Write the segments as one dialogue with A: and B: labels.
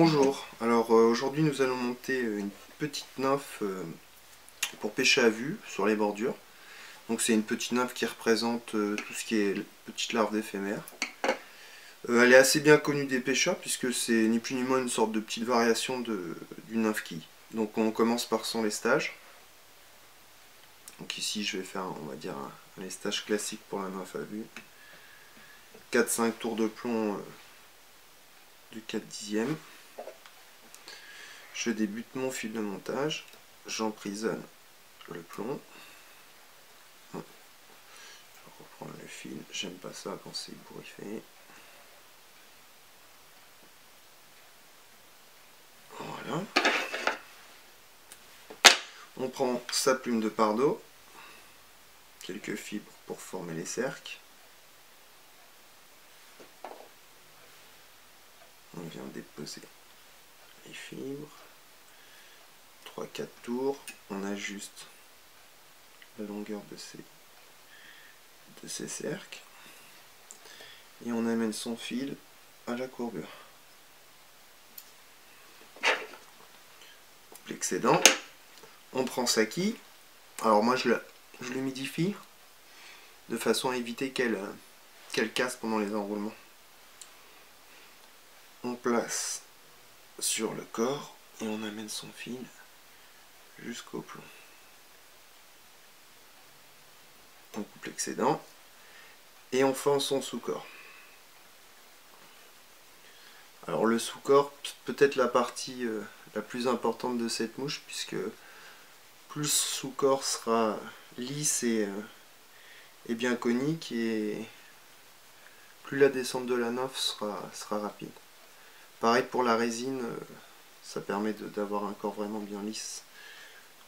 A: Bonjour, alors aujourd'hui nous allons monter une petite nymphe pour pêcher à vue sur les bordures. Donc c'est une petite nymphe qui représente tout ce qui est petite larve d'éphémère. Elle est assez bien connue des pêcheurs puisque c'est ni plus ni moins une sorte de petite variation d'une nymphe quille. Donc on commence par son lestage. Donc ici je vais faire on va dire un lestage classique pour la nymphe à vue. 4-5 tours de plomb de 4/10. Je débute mon fil de montage, j'emprisonne le plomb. Je reprends le fil, j'aime pas ça quand c'est bourriffé. Voilà. On prend sa plume de pardot, quelques fibres pour former les cercles. On vient déposer les fibres. 3-4 tours, on ajuste la longueur de ces cercles et on amène son fil à la courbure. Coupe l'excédent, on prend sa quille. Alors moi je l'humidifie de façon à éviter qu'elle casse pendant les enroulements. On place sur le corps et on amène son fil jusqu'au plomb. On coupe l'excédent et on fend son sous-corps. Alors le sous-corps, peut-être la partie la plus importante de cette mouche, puisque plus le sous-corps sera lisse et bien conique, et plus la descente de la nymphe sera rapide. Pareil pour la résine, ça permet d'avoir un corps vraiment bien lisse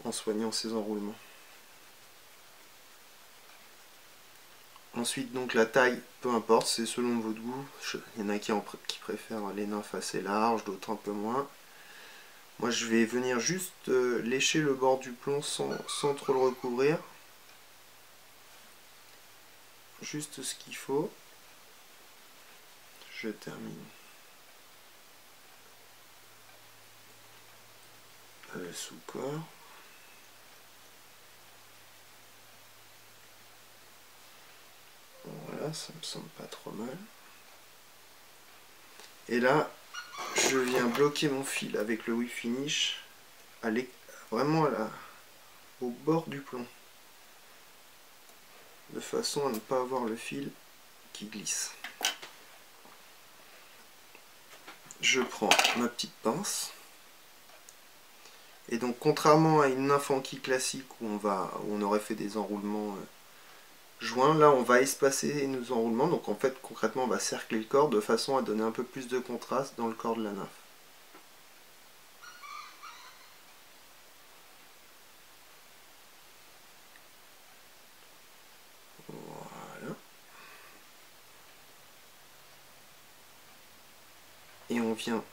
A: en soignant ses enroulements. Ensuite, donc la taille, peu importe, c'est selon votre goût. Il y en a qui préfèrent les nymphes assez larges, d'autres un peu moins. Moi, je vais venir juste lécher le bord du plomb sans trop le recouvrir. Juste ce qu'il faut. Je termine le sous-corps. Voilà, ça me semble pas trop mal. Et là, je viens bloquer mon fil avec le whip finish vraiment au bord du plomb, de façon à ne pas avoir le fil qui glisse. Je prends ma petite pince et donc contrairement à une nymphe en quille classique où on aurait fait des enroulements joints, là on va espacer nos enroulements, donc en fait concrètement on va cercler le corps de façon à donner un peu plus de contraste dans le corps de la nymphe. Voilà. Et on vient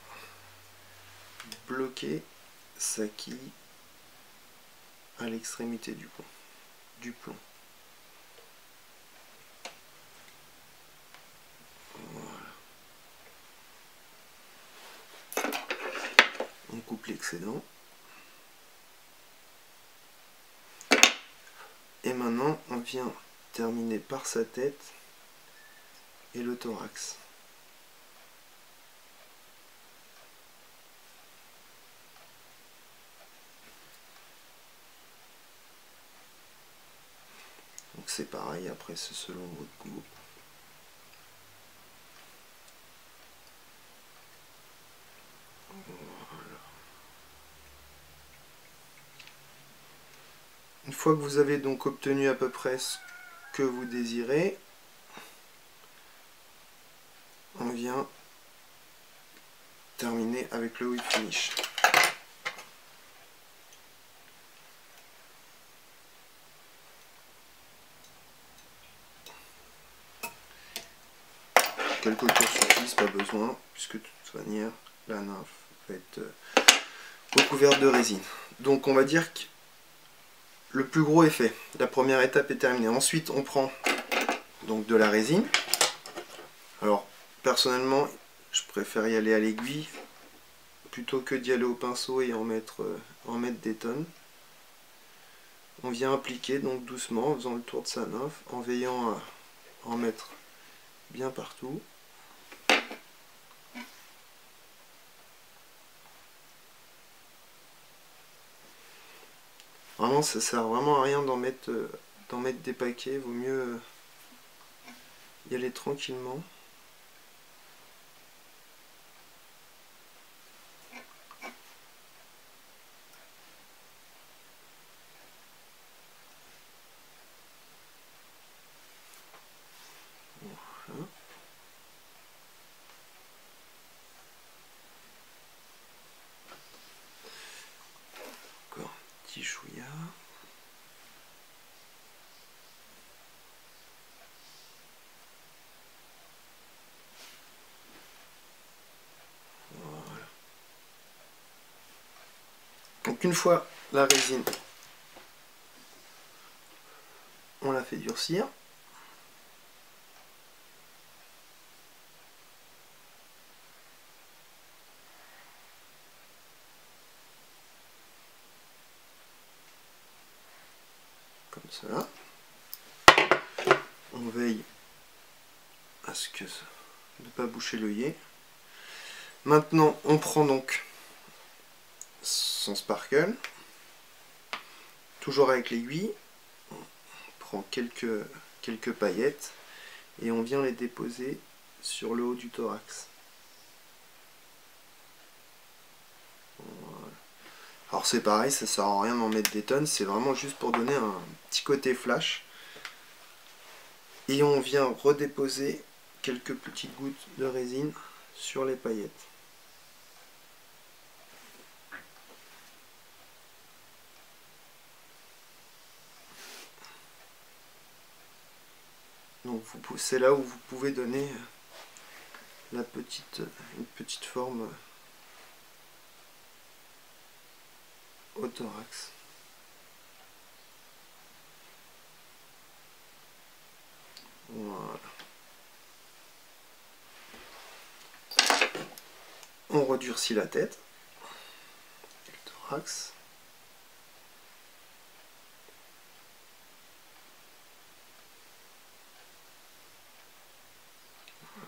A: bloquer sa quille à l'extrémité du plomb. On coupe l'excédent. Et maintenant, on vient terminer par sa tête et le thorax. Donc c'est pareil, après c'est selon votre goût. Une fois que vous avez donc obtenu à peu près ce que vous désirez, on vient terminer avec le whip finish. Quelques tours suffisent, pas besoin, puisque de toute manière la nymphe va être recouverte de résine. Donc on va dire que le plus gros est fait. La première étape est terminée. Ensuite, on prend donc de la résine. Alors, personnellement, je préfère y aller à l'aiguille plutôt que d'y aller au pinceau et en mettre des tonnes. On vient appliquer donc doucement en faisant le tour de sa nymphe, en veillant à en mettre bien partout. Vraiment, ça sert vraiment à rien d'en mettre des paquets, vaut mieux y aller tranquillement. Voilà. Encore un petit chouïa. Voilà. Donc une fois la résine, on la fait durcir. Comme cela. On veille à ce que de ne pas boucher l'œillet. Maintenant, on prend donc son sparkle, toujours avec l'aiguille. On prend quelques paillettes et on vient les déposer sur le haut du thorax. Voilà. Alors c'est pareil, ça sert à rien d'en mettre des tonnes, c'est vraiment juste pour donner un petit côté flash. Et on vient redéposer quelques petites gouttes de résine sur les paillettes. Donc c'est là où vous pouvez donner une petite forme au thorax. Voilà. On redurcit la tête, le thorax.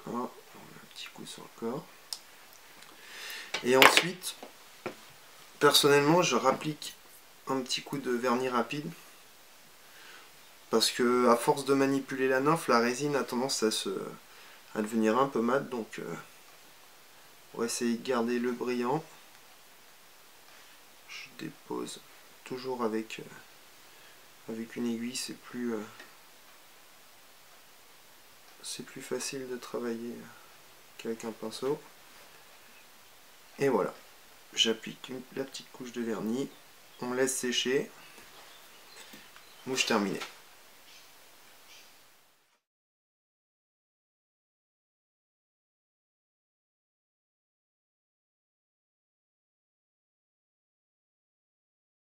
A: Voilà, on met un petit coup sur le corps. Et ensuite, personnellement, je rapplique un petit coup de vernis rapide. Parce que à force de manipuler la nymphe, la résine a tendance à devenir un peu mate. Donc on va essayer de garder le brillant. Je dépose toujours avec une aiguille, c'est plus facile de travailler qu'avec un pinceau. Et voilà, j'applique la petite couche de vernis, on laisse sécher, mouche terminée.